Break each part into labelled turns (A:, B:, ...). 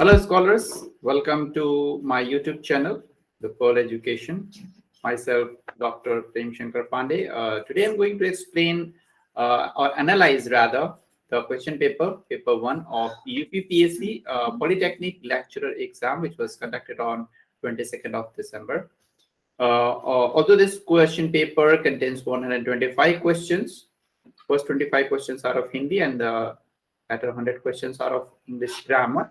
A: Hello, scholars. Welcome to my YouTube channel, The Pearl Education. Myself, Dr. Prem Shankar Pandey. Today, I'm going to explain or analyze rather the question paper, paper 1 of UPPSC Polytechnic lecturer exam, which was conducted on 22nd of December. Although this question paper contains 125 questions, first 25 questions are of Hindi and the latter 100 questions are of English grammar.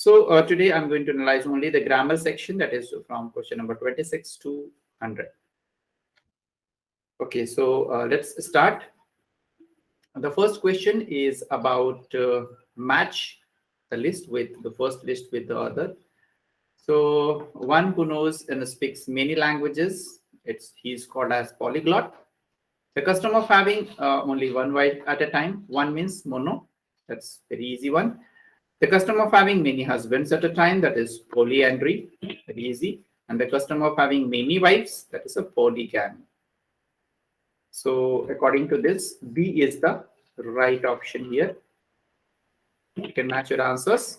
A: So today I'm going to analyze only the grammar section, that is from question number 26 to 100. Okay, so let's start. The first question is about match the list with the first list with the other. So one who knows and speaks many languages, he's called as polyglot. The custom of having only one wife at a time, one means mono. That's very easy one. The custom of having many husbands at a time, that is polyandry, very easy. And the custom of having many wives, that is a polygamy. So according to this, B is the right option here. You can match your answers.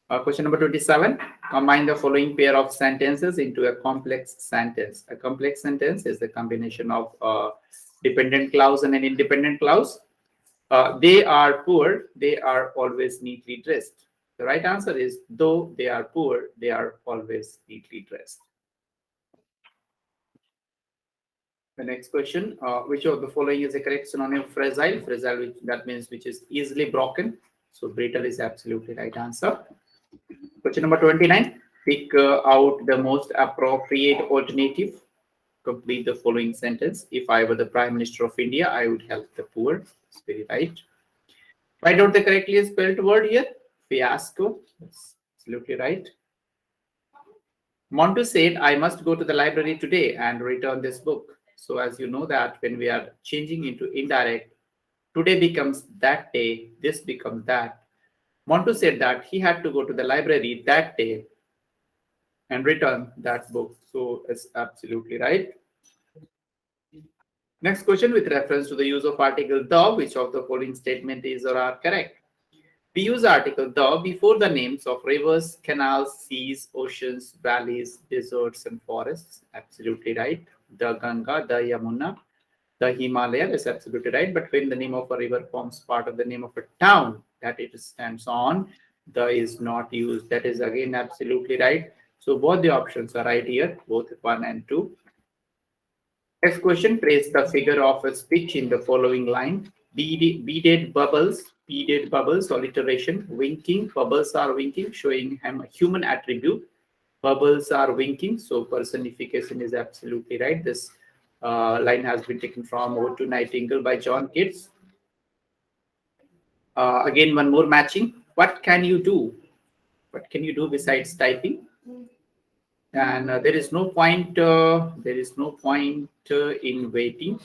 A: Question number 27, combine the following pair of sentences into a complex sentence. A complex sentence is the combination of a dependent clause and an independent clause. They are poor, they are always neatly dressed. The right answer is, though they are poor, they are always neatly dressed. The next question, which of the following is a correct synonym of fragile? Fragile, that means which is easily broken. So brittle is absolutely right answer. Question number 29, pick out the most appropriate alternative. Complete the following sentence. If I were the Prime Minister of India, I would help the poor. That's very right. Write out the correctly spelled word here. Fiasco. That's absolutely right. Montu said, I must go to the library today and return this book. So as you know that when we are changing into indirect, today becomes that day, this becomes that. Montu said that he had to go to the library that day and return that book. So it's absolutely right. Next question, with reference to the use of article the, which of the following statement is or are correct? We use article the before the names of rivers, canals, seas, oceans, valleys, deserts, and forests. Absolutely right. The Ganga, the Yamuna, the Himalaya is absolutely right. But when the name of a river forms part of the name of a town that it stands on, the is not used. That is again absolutely right. So both the options are right here, both 1 and 2. Next question, trace the figure of a speech in the following line. Beaded bubbles, alliteration, winking, bubbles are winking, showing a human attribute. Bubbles are winking, so personification is absolutely right. This line has been taken from Ode to Nightingale by John Keats. Again, one more matching. What can you do? What can you do besides typing? And there is no point. In waiting.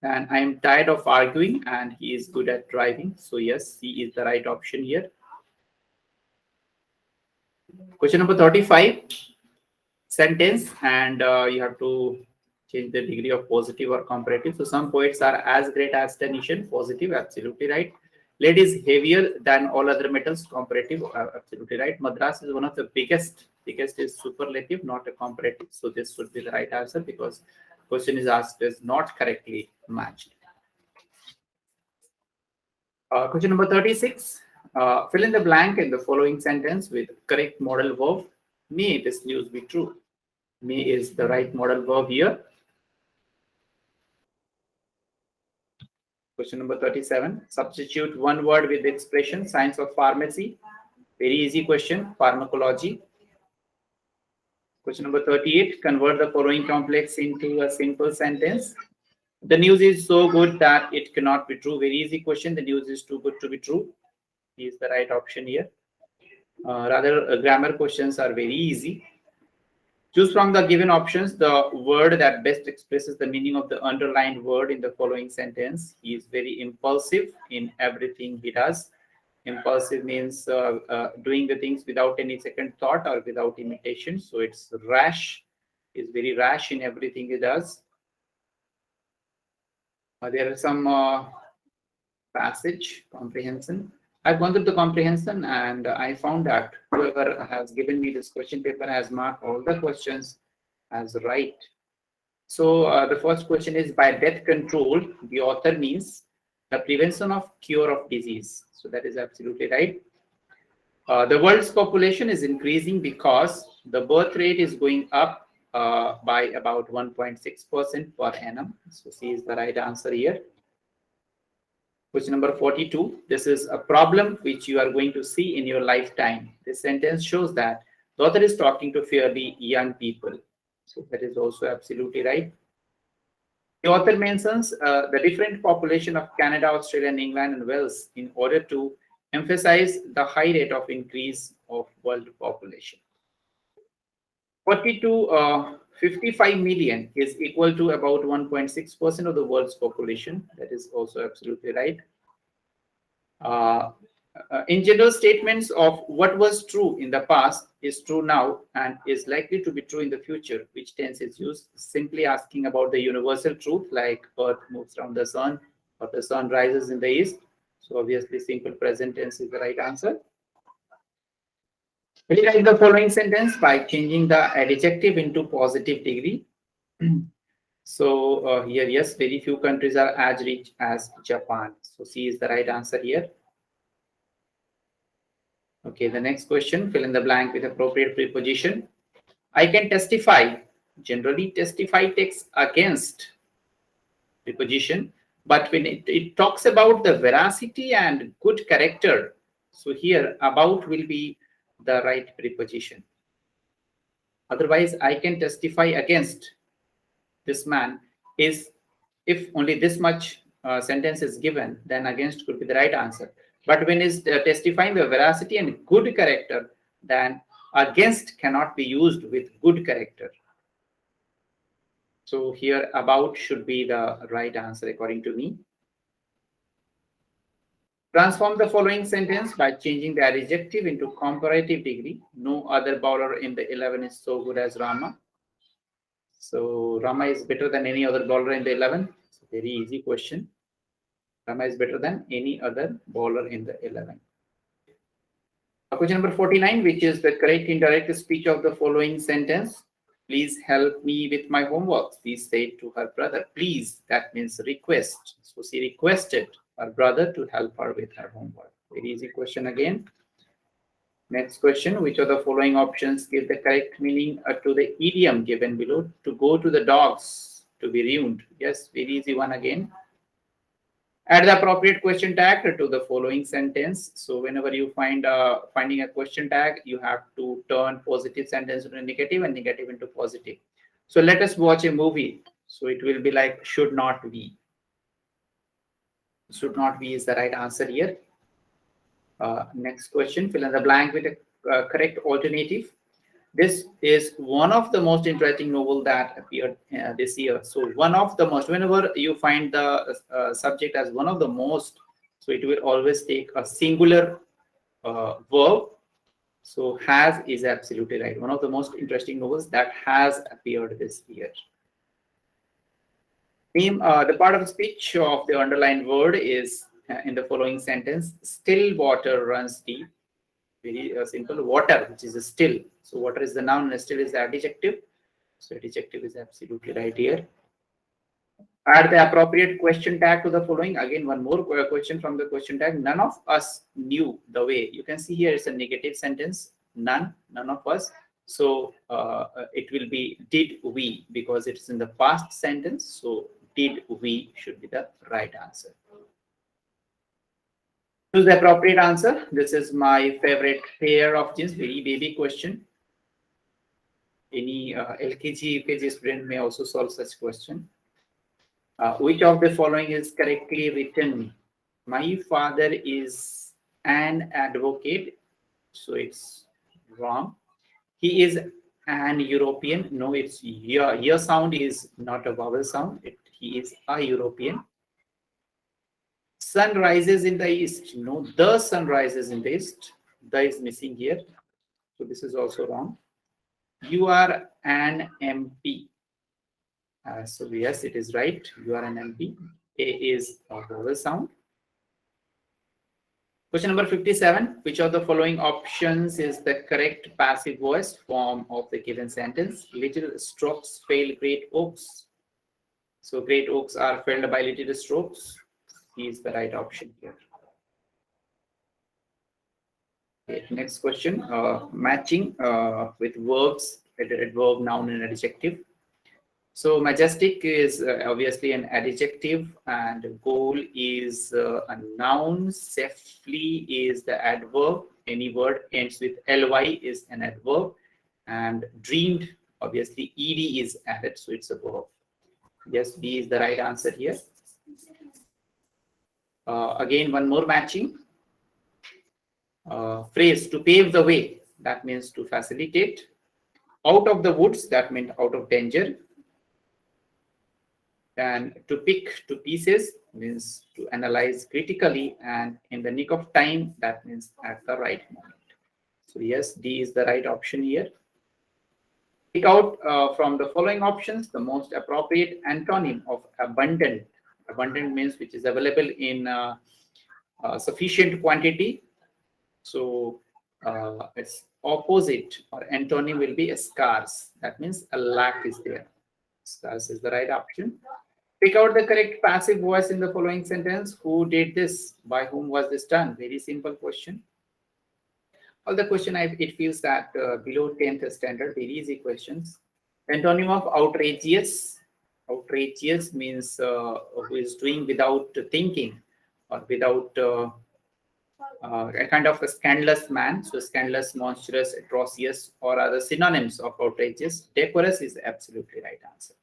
A: And I am tired of arguing, and he is good at driving. So yes, C is the right option here. Question number 35. Sentence, and you have to change the degree of positive or comparative. So some poets are as great as Tanitian, positive, absolutely right. Lead is heavier than all other metals, comparative, absolutely right. Madras is one of the biggest is superlative, not a comparative. So this would be the right answer because question is asked is not correctly matched. Question number 36. Fill in the blank in the following sentence with correct modal verb. May this news be true? May is the right modal verb here. Question number 37. Substitute one word with the expression science of pharmacy. Very easy question. Pharmacology. Question number 38. Convert the following complex into a simple sentence. The news is so good that it cannot be true. Very easy question. The news is too good to be true. Is the right option here. Grammar questions are very easy. Choose from the given options the word that best expresses the meaning of the underlined word in the following sentence. He is very impulsive in everything he does. Impulsive means doing the things without any second thought or without imitation. So it's rash. He's very rash in everything he does. There are some passage comprehension. I've gone through the comprehension and I found that whoever has given me this question paper has marked all the questions as right. So the first question is, by death control, the author means the prevention of cure of disease. So that is absolutely right. The world's population is increasing because the birth rate is going up by about 1.6% per annum. So C is the right answer here. Question number 42. This is a problem which you are going to see in your lifetime. This sentence shows that the author is talking to fairly young people. So that is also absolutely right. The author mentions the different population of Canada, Australia, and England and Wales in order to emphasize the high rate of increase of world population. 55 million is equal to about 1.6% of the world's population. That is also absolutely right. In general, statements of what was true in the past is true now and is likely to be true in the future, which tense is used. Simply asking about the universal truth, like Earth moves around the sun or the sun rises in the east. So obviously, simple present tense is the right answer. Rewrite the following sentence by changing the adjective into positive degree. So here, yes, very few countries are as rich as Japan. So C is the right answer here. Okay, the next question, fill in the blank with appropriate preposition. I can testify. Generally, testify takes against preposition, but when it talks about the veracity and good character, so here about will be the right preposition. Otherwise, I can testify against this man is, if only this much sentence is given, then against could be the right answer. But when is testifying the veracity and good character, then against cannot be used with good character. So here about should be the right answer according to me. Transform the following sentence by changing the adjective into comparative degree. No other bowler in the 11 is so good as Rama. So Rama is better than any other bowler in the 11. It's a very easy question. Rama is better than any other bowler in the 11. Question number 49, which is the correct indirect speech of the following sentence. Please help me with my homework, she said to her brother. Please, that means request. So she requested her brother to help her with her homework. Very easy question again. Next question, which of the following options give the correct meaning to the idiom given below? To go to the dogs, to be ruined. Yes, very easy one again. Add the appropriate question tag to the following sentence. So whenever you finding a question tag, you have to turn positive sentence into negative and negative into positive. So let us watch a movie. So it will be like should not be. Should not be is the right answer here. Next question, fill in the blank with a correct alternative. This is one of the most interesting novel that appeared this year. So one of the most, whenever you find the subject as one of the most, so it will always take a singular verb. So has is absolutely right. One of the most interesting novels that has appeared this year. Name the part of the speech of the underlined word is in the following sentence. Still water runs deep. Very simple. Water, which is still. So water is the noun and still is the adjective. So adjective is absolutely right here. Add the appropriate question tag to the following. Again, one more question from the question tag. None of us knew the way. You can see here it's a negative sentence. None of us. So it will be did we, because it's in the past sentence. So did we should be the right answer. Choose the appropriate answer. This is my favorite pair of jeans. Very baby question. Any LKG, UKG student may also solve such question. Which of the following is correctly written? My father is an advocate. So it's wrong. He is an European. No, it's your sound is not a vowel sound. He is a European. Sun rises in the east. No, the sun rises in the east. The is missing here. So this is also wrong. You are an MP. So yes, it is right. You are an MP. A is a vowel sound. Question number 57. Which of the following options is the correct passive voice form of the given sentence? Little strokes fail great oaks. So great oaks are felled by little strokes. He is the right option here. Okay, next question. Matching with verbs, adverb, noun, and adjective. So majestic is obviously an adjective, and goal is a noun. Safely is the adverb. Any word ends with ly is an adverb, and dreamed, obviously ed is added, so it's a verb. Yes, B is the right answer here. Again, one more matching. Phrase to pave the way, that means to facilitate. Out of the woods, that meant out of danger. And to pick to pieces means to analyze critically, and in the nick of time, that means at the right moment. So yes, D is the right option here. Pick out from the following options the most appropriate antonym of abundant. Abundant means which is available in sufficient quantity. So its opposite or antonym will be a scarce. That means a lack is there. Scarce is the right option. Pick out the correct passive voice in the following sentence. Who did this? By whom was this done? Very simple question. All the question, it feels that below 10th standard, very easy questions. Antonym of outrageous. Outrageous means who is doing without thinking or without a kind of a scandalous man. So scandalous, monstrous, atrocious, or other synonyms of outrageous. Decorous is absolutely right answer.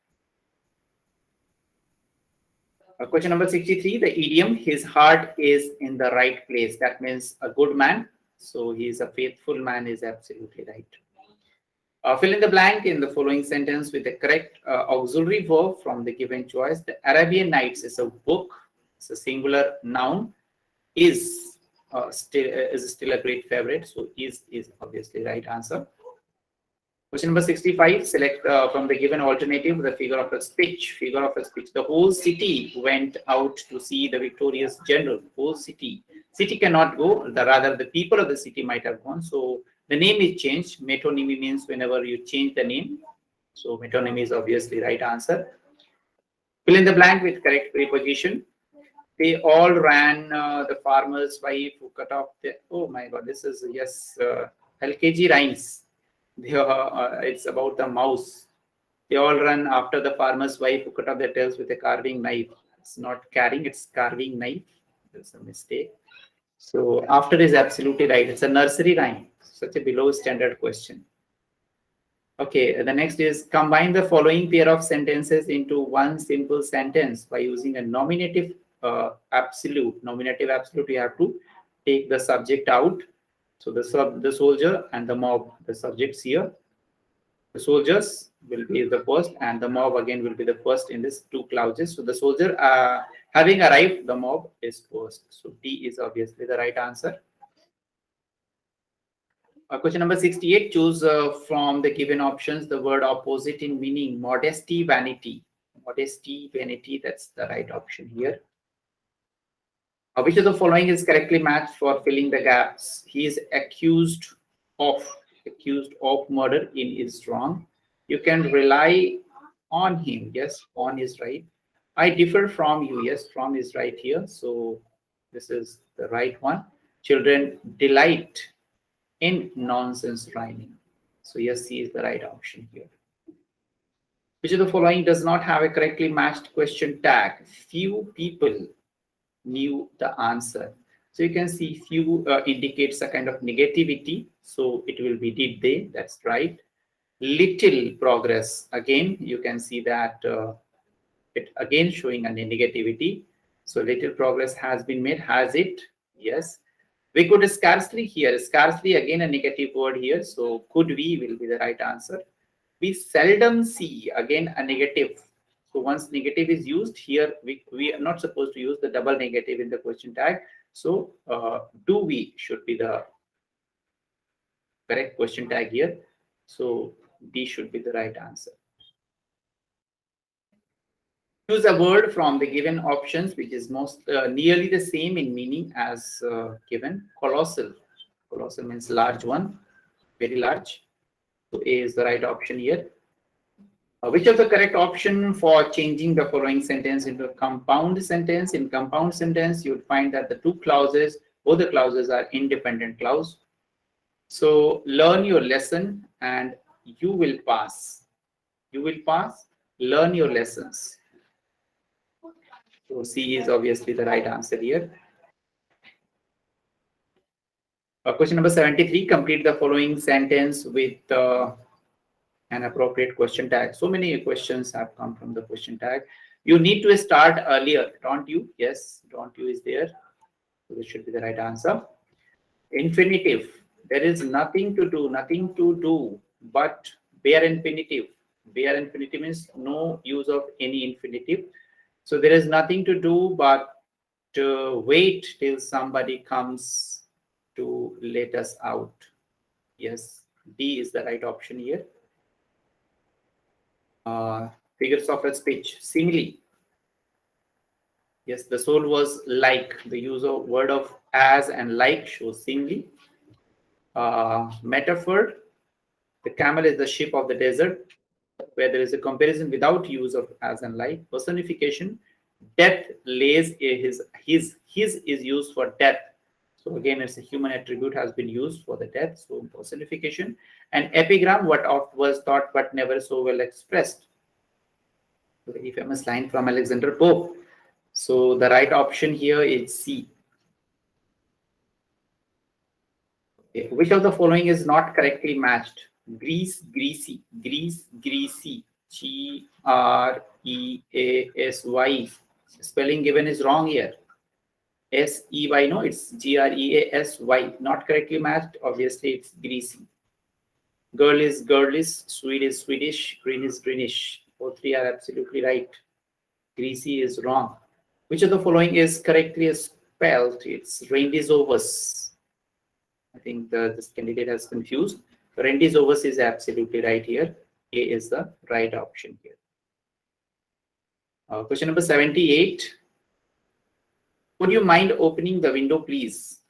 A: Question number 63, the idiom, his heart is in the right place. That means a good man. So he is a faithful man is absolutely right. Fill in the blank in the following sentence with the correct auxiliary verb from the given choice. The Arabian Nights is a book. It's a singular noun. Is still a great favorite. So is obviously right answer. Question number 65, select from the given alternative the figure of a speech. Figure of a speech. The whole city went out to see the victorious general. Whole city. City cannot go, rather the people of the city might have gone. So the name is changed. Metonymy means whenever you change the name. So metonymy is obviously right answer. Fill in the blank with correct preposition. They all ran the farmer's wife who cut off the, oh my god, this is, yes, LKG rhymes. It's about the mouse. They all run after the farmer's wife who cut off their tails with a carving knife. It's not carrying, it's carving knife. There's a mistake. So after is absolutely right. It's a nursery rhyme. Such a below standard question. Okay, the next is combine the following pair of sentences into one simple sentence by using a nominative absolute. Nominative absolute, you have to take the subject out. So the soldier and the mob, the subjects here. The soldiers will be the first, and the mob again will be the first in this two clauses. So the soldier having arrived, the mob is first. So D is obviously the right answer. Question number 68. Choose from the given options the word opposite in meaning. Modesty, vanity. Modesty, vanity. That's the right option here. Which of the following is correctly matched for filling the gaps? He is accused of murder in is wrong. You can rely on him. Yes, on is right. I differ from you. Yes, from is right here. So this is the right one. Children delight in nonsense rhyming. So yes, C is the right option here. Which of the following does not have a correctly matched question tag? Few people knew the answer. So you can see few indicates a kind of negativity. So it will be did they, that's right. Little progress, again, you can see that it again showing a negativity. So little progress has been made, has it? Yes. We could scarcely here, scarcely again a negative word here. So could we will be the right answer. We seldom see, again a negative. So once negative is used here, we are not supposed to use the double negative in the question tag. So do we should be the correct question tag here. So D should be the right answer. Choose a word from the given options which is most nearly the same in meaning as given. Colossal. Colossal means large one, very large. So A is the right option here. Which is the correct option for changing the following sentence into a compound sentence? In compound sentence, you would find that the two clauses, both the clauses are independent clause. So learn your lesson and you will pass. You will pass, learn your lessons. So C is obviously the right answer here. Question number 73, complete the following sentence with an appropriate question tag. So many questions have come from the question tag. You need to start earlier, don't you? Yes, don't you is there. So this should be the right answer. Infinitive. There is nothing to do, but bare infinitive. Bare infinitive means no use of any infinitive. So there is nothing to do but wait till somebody comes to let us out. Yes, D is the right option here. Figures of speech, singly. Yes, the soul was like. The use of word of as and like shows singly. Metaphor, the camel is the sheep of the desert, where there is a comparison without use of as and like. Personification, death lays his is used for death. So again, it's a human attribute has been used for the death. So personification. And epigram, what oft was thought but never so well expressed. A very famous line from Alexander Pope. So the right option here is C. Okay. Which of the following is not correctly matched? Grease, greasy, grease, greasy, Greasy. Spelling given is wrong here. SEY, no, it's GREASY. Not correctly matched. Obviously, it's greasy. Girl is girlish, Swede is Swedish, green is greenish. All three are absolutely right. Greasy is wrong. Which of the following is correctly spelled? It's Rendizovus. I think this candidate has confused. Rendizovus is absolutely right here. A is the right option here. Question number 78. Would you mind opening the window, please?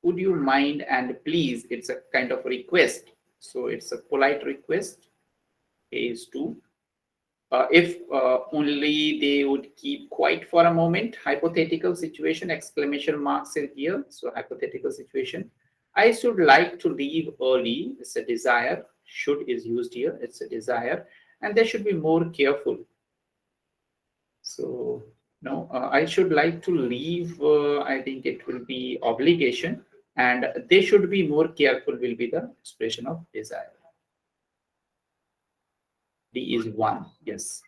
A: Would you mind and please? It's a kind of request. So it's a polite request. A is 2. If only they would keep quiet for a moment. Hypothetical situation, exclamation marks are here. So hypothetical situation. I should like to leave early. It's a desire. Should is used here. It's a desire. And they should be more careful. So no, I should like to leave. I think it will be obligation. And they should be more careful will be the expression of desire. D is 1. Yes.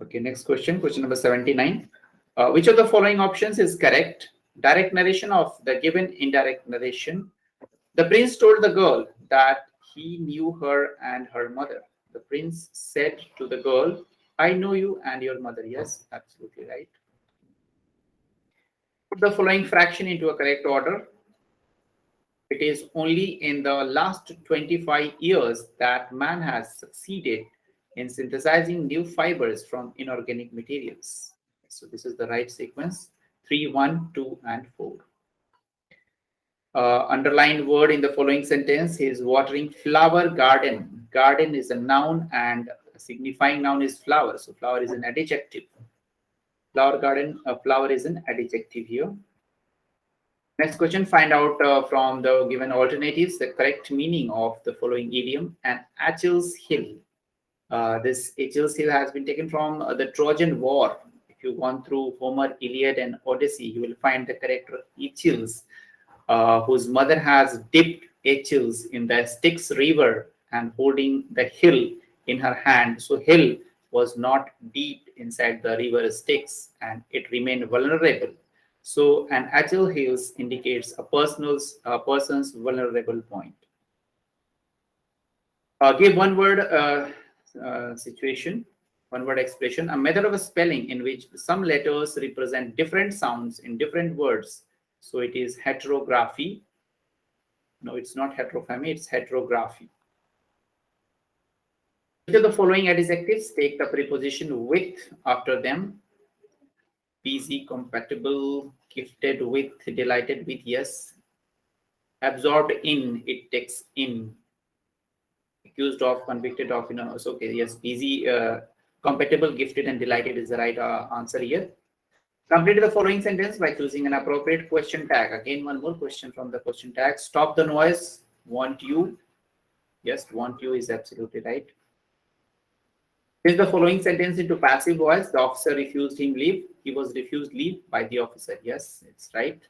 A: Okay, next question. Question number 79. Which of the following options is correct? Direct narration of the given indirect narration. The prince told the girl that he knew her and her mother. The prince said to the girl, I know you and your mother. Yes, absolutely right. Put the following fraction into a correct order. It is only in the last 25 years that man has succeeded in synthesizing new fibers from inorganic materials. So this is the right sequence, 3, 1, 2, and 4. Underlined word in the following sentence is watering flower garden. Garden is a noun and signifying noun is flower. So flower is an adjective. Flower garden, flower is an adjective here. Next question, find out from the given alternatives the correct meaning of the following idiom. An Achilles heel. This Achilles heel has been taken from the Trojan War. If you've gone through Homer, Iliad, and Odyssey, you will find the character Achilles, whose mother has dipped Achilles in the Styx river and holding the hill in her hand. So hill was not deep inside the river Styx and it remained vulnerable. So an Achilles heel indicates a person's vulnerable point. Give one word situation, one word expression, a method of spelling in which some letters represent different sounds in different words. So it is heterography. No, it's not heterofamy, it's heterography. Which of the following adjectives take the preposition with after them? Busy, compatible, gifted with, delighted with, yes. Absorbed in, it takes in. Accused of, convicted of, so okay, yes, busy, compatible, gifted, and delighted is the right answer here. Complete the following sentence by choosing an appropriate question tag. Again, one more question from the question tag. Stop the noise. Want you. Yes, want you is absolutely right. Change the following sentence into passive voice. The officer refused him leave. He was refused leave by the officer. Yes, it's right.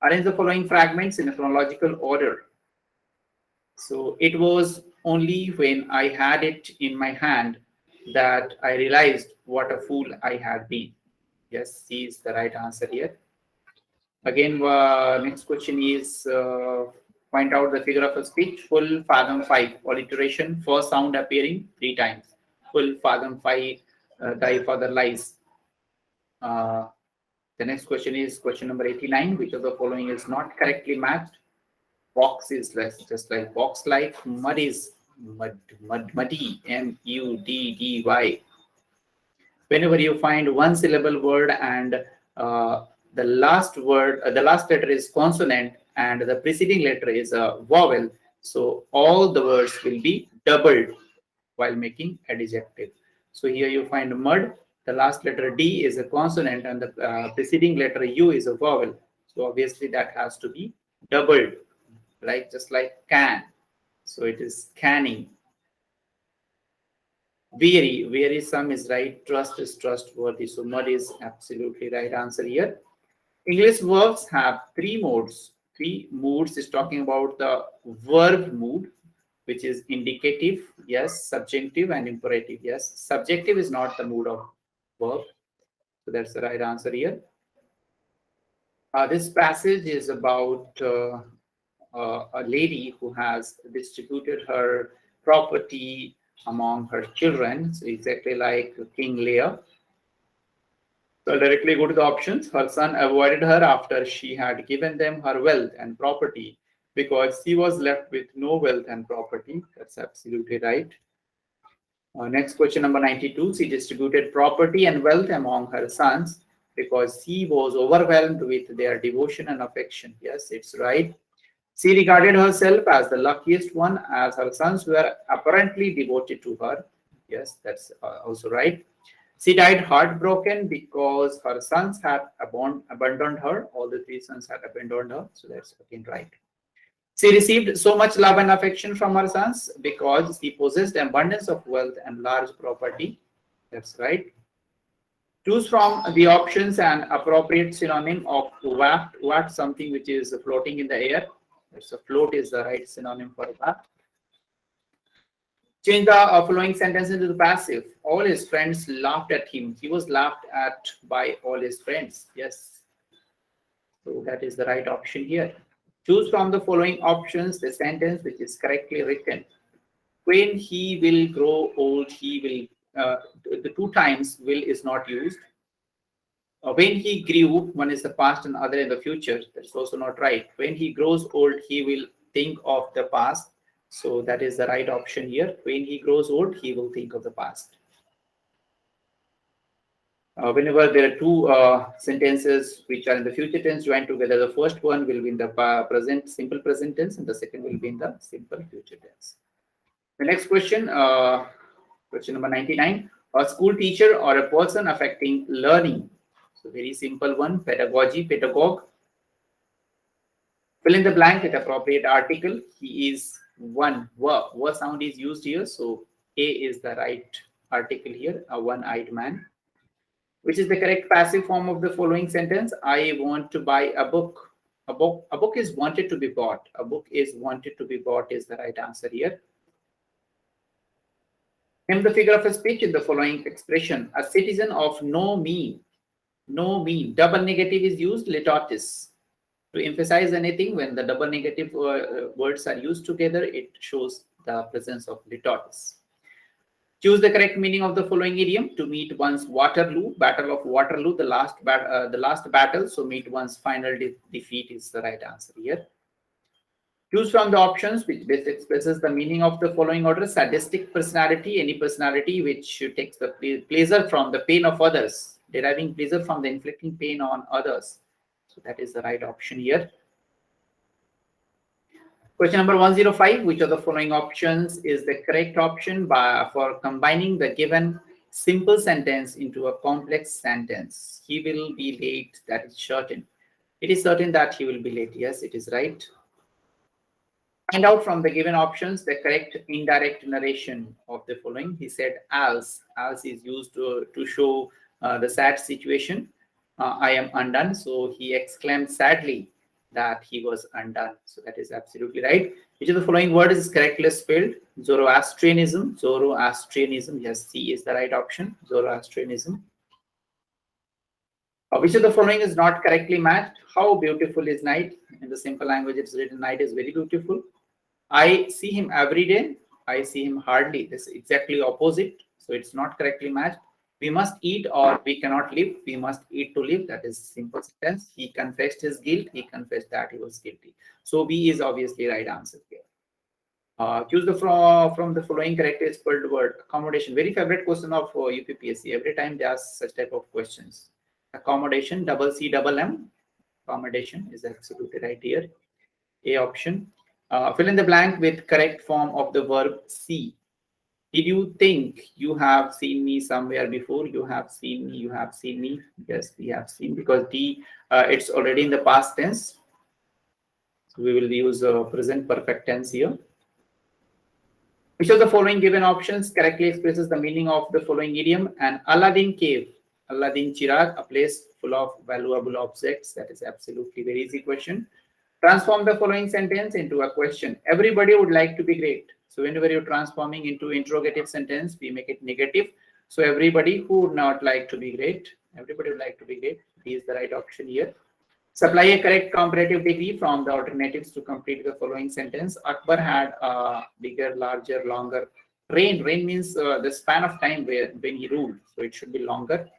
A: Arrange the following fragments in a chronological order. So it was only when I had it in my hand that I realized what a fool I had been. Yes, C is the right answer here. Again, next question is point out the figure of a speech. Full fathom 5, alliteration, first sound appearing 3 times. Full fathom 5, thy father lies. The next question is question number 89. Which of the following is not correctly matched? Box is less, just like box like. Mud is muddy, M-U-D-D-Y. Whenever you find one syllable word and the last letter is consonant and the preceding letter is a vowel, so all the words will be doubled while making adjective. So here you find mud, the last letter D is a consonant and the preceding letter U is a vowel. So obviously that has to be doubled, like just like can. So it is canning. Wearisome is right. Trust is trustworthy. So mud is absolutely right answer here. English verbs have 3 modes. 3 moods is talking about the verb mood, which is indicative, yes, subjunctive, and imperative, yes. Subjective is not the mood of verb. So that's the right answer here. This passage is about a lady who has distributed her property among her children. So exactly like King Lear. So I'll directly go to the options. Her son avoided her after she had given them her wealth and property because she was left with no wealth and property. That's absolutely right. Next question number 92. She distributed property and wealth among her sons because she was overwhelmed with their devotion and affection. Yes, it's right. She regarded herself as the luckiest one as her sons were apparently devoted to her. Yes, that's also right. She died heartbroken because her sons had abandoned her. All the 3 sons had abandoned her. So that's again right. She received so much love and affection from her sons because she possessed abundance of wealth and large property. That's right. Choose from the options an appropriate synonym of waft. Waft, something which is floating in the air. So float is the right synonym for waft. Change the following sentence into the passive. All his friends laughed at him. He was laughed at by all his friends. Yes. So that is the right option here. Choose from the following options the sentence which is correctly written. When he will grow old, he will, the 2 times will is not used. When he grew, one is the past and other in the future. That's also not right. When he grows old, he will think of the past. So that is the right option here. When he grows old, he will think of the past. Whenever there are 2 sentences which are in the future tense joined together, the first one will be in the present simple present tense and the second will be in the simple future tense. The next question, question number 99. A school teacher or a person affecting learning. So very simple one, pedagogy, pedagogue. Fill in the blank with appropriate article. He is one. Wa sound is used here. So A is the right article here, a one-eyed man. Which is the correct passive form of the following sentence? I want to buy a book. A book is wanted to be bought. A book is wanted to be bought is the right answer here. Name the figure of a speech in the following expression. A citizen of no mean. No mean. Double negative is used, litotis. To emphasize anything, when the double negative words are used together, it shows the presence of litotis. Choose the correct meaning of the following idiom. To meet one's Waterloo, Battle of Waterloo, the last battle. So meet one's final defeat is the right answer here. Choose from the options which best expresses the meaning of the following order. Sadistic personality, any personality which takes the pleasure from the pain of others, deriving pleasure from the inflicting pain on others. So that is the right option here. Question number 105, which of the following options is the correct option for combining the given simple sentence into a complex sentence? He will be late, that is certain. It is certain that he will be late. Yes, it is right. Find out from the given options the correct indirect narration of the following. He said as is used to show the sad situation. I am undone. So he exclaimed sadly that he was undone. So that is absolutely right. Which of the following word is correctly spelled? Zoroastrianism. Zoroastrianism. Yes, C is the right option. Zoroastrianism. Which of the following is not correctly matched? How beautiful is night? In the simple language, it's written night is very beautiful. I see him every day. I see him hardly. This is exactly opposite. So it's not correctly matched. We must eat or we cannot live. We must eat to live. That is simple sentence. He confessed his guilt. He confessed that he was guilty. So B is obviously right answer here. Choose from the following correctly spelled word. Accommodation. Very favorite question of UPPSC. Every time they ask such type of questions. Accommodation. Double C double M. Accommodation is absolutely right here. A option. Fill in the blank with correct form of the verb see. Did you think you have seen me somewhere before? You have seen me. You have seen me. Yes, we have seen, because D, it's already in the past tense. So we will use present perfect tense here. Which of the following given options correctly expresses the meaning of the following idiom? An Aladdin cave. Aladdin Chirag, a place full of valuable objects. That is absolutely very easy question. Transform the following sentence into a question. Everybody would like to be great. So whenever you're transforming into interrogative sentence, we make it negative. So everybody who would not like to be great, everybody would like to be great. B is the right option here. Supply a correct comparative degree from the alternatives to complete the following sentence. Akbar had a bigger, larger, longer reign. Reign means the span of time when he ruled. So it should be longer.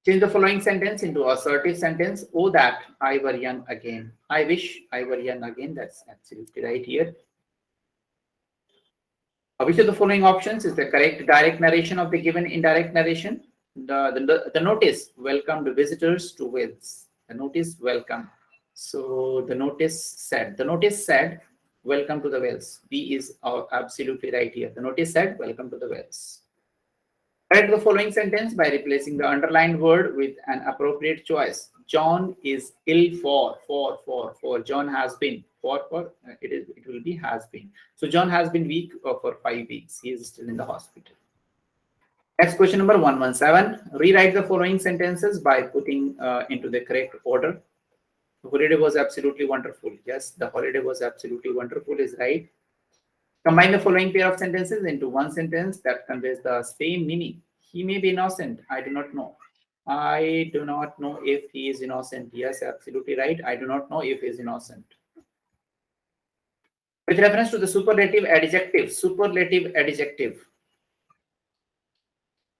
A: Change the following sentence into assertive sentence. Oh, that I were young again. I wish I were young again. That's absolutely right here. Which of the following options is the correct direct narration of the given indirect narration? The notice welcomed visitors to Wales. The notice welcome. So the notice said. The notice said, welcome to the Wales. B is absolutely right here. The notice said, welcome to the Wales. Write the following sentence by replacing the underlined word with an appropriate choice. John is ill for. John has been. It will be has been. So John has been weak for 5 weeks. He is still in the hospital. Next question number 117. Rewrite the following sentences by putting into the correct order. The holiday was absolutely wonderful. Yes, the holiday was absolutely wonderful is right. Combine the following pair of sentences into one sentence that conveys the same meaning. He may be innocent. I do not know. I do not know if he is innocent. Yes, absolutely right. I do not know if he is innocent. With reference to the superlative adjective.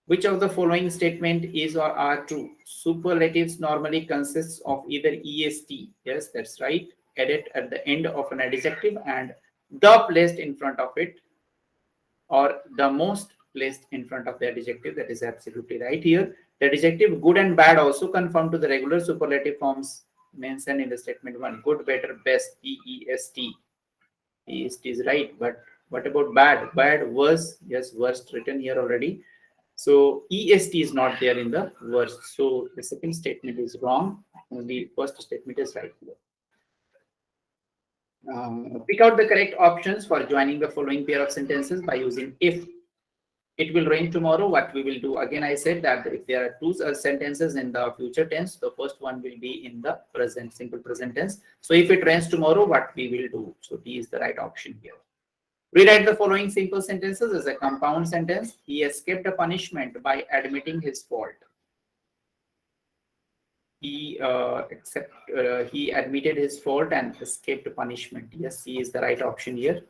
A: Which of the following statement is or are true? Superlatives normally consists of either est, yes, that's right, added at the end of an adjective and the placed in front of it, or the most placed in front of the adjective. That is absolutely right here. The adjective good and bad also conform to the regular superlative forms mentioned in the statement 1. Good, better, best, EEST. EEST is right, but what about bad? Bad, worse. Yes, worst written here already. So EST is not there in the worst. So the second statement is wrong. Only first statement is right here. Pick out the correct options for joining the following pair of sentences by using if. It will rain tomorrow. What we will do, again I said that if there are two sentences in the future tense, the first one will be in the present, simple present tense. So if it rains tomorrow, what we will do? So D is the right option here. Rewrite the following simple sentences as a compound sentence. He escaped a punishment by admitting his fault. He admitted his fault and escaped punishment. Yes, C is the right option here.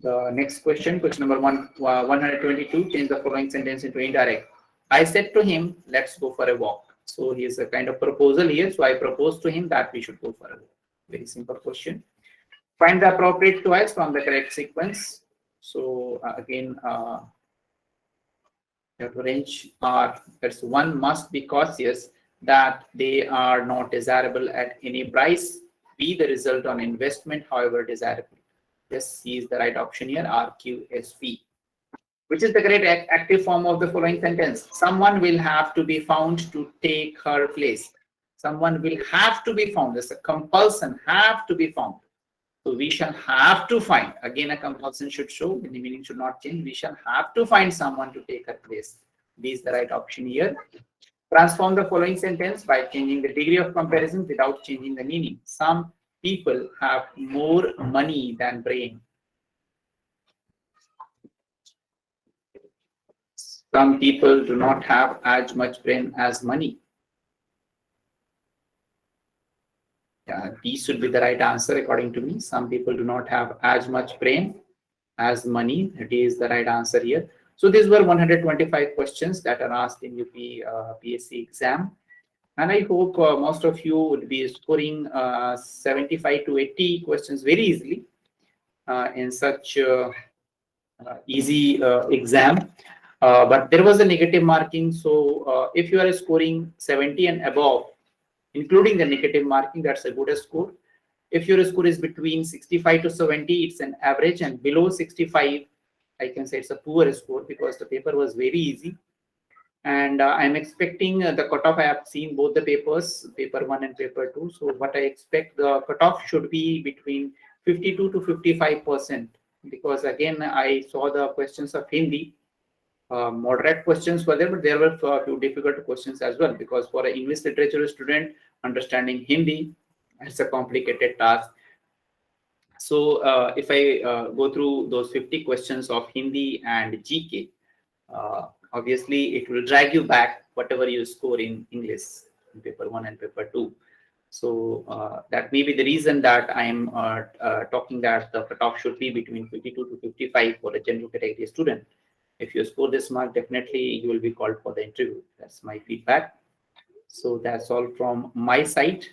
A: The next question, question number 122, change the following sentence into indirect. I said to him, let's go for a walk. So he is a kind of proposal here. So I propose to him that we should go for a very simple question. Find the appropriate choice from the correct sequence. So again, you have to arrange R. That's one must be cautious that they are not desirable at any price. B, the result on investment, however desirable. Yes, C is the right option here. RQSP. Which is the correct active form of the following sentence? Someone will have to be found to take her place. Someone will have to be found. There's a compulsion, have to be found. So we shall have to find. Again, a compulsion should show, the meaning should not change. We shall have to find someone to take her place. This is the right option here. Transform the following sentence by changing the degree of comparison without changing the meaning. Some people have more money than brain. Some people do not have as much brain as money. Yeah, these should be the right answer according to me. Some people do not have as much brain as money. It is the right answer here. So these were 125 questions that are asked in UPPSC exam. And I hope most of you would be scoring 75 to 80 questions very easily in such easy exam. But there was a negative marking. So if you are scoring 70 and above, including the negative marking, that's a good score. If your score is between 65 to 70, it's an average, and below 65, I can say it's a poor score because the paper was very easy. And I'm expecting the cutoff. I have seen both the papers, paper 1 and paper 2. So what I expect, the cutoff should be between 52 to 55%, because again, I saw the questions of Hindi. Moderate questions were there, but there were a few difficult questions as well, because for an English literature student, understanding Hindi, it's a complicated task. So if I go through those 50 questions of Hindi and GK, obviously it will drag you back whatever you score in English in paper 1 and paper 2. So that may be the reason that I am talking that the cutoff should be between 52 to 55 for a general category student. If you score this mark, definitely you will be called for the interview. That's my feedback. So that's all from my side.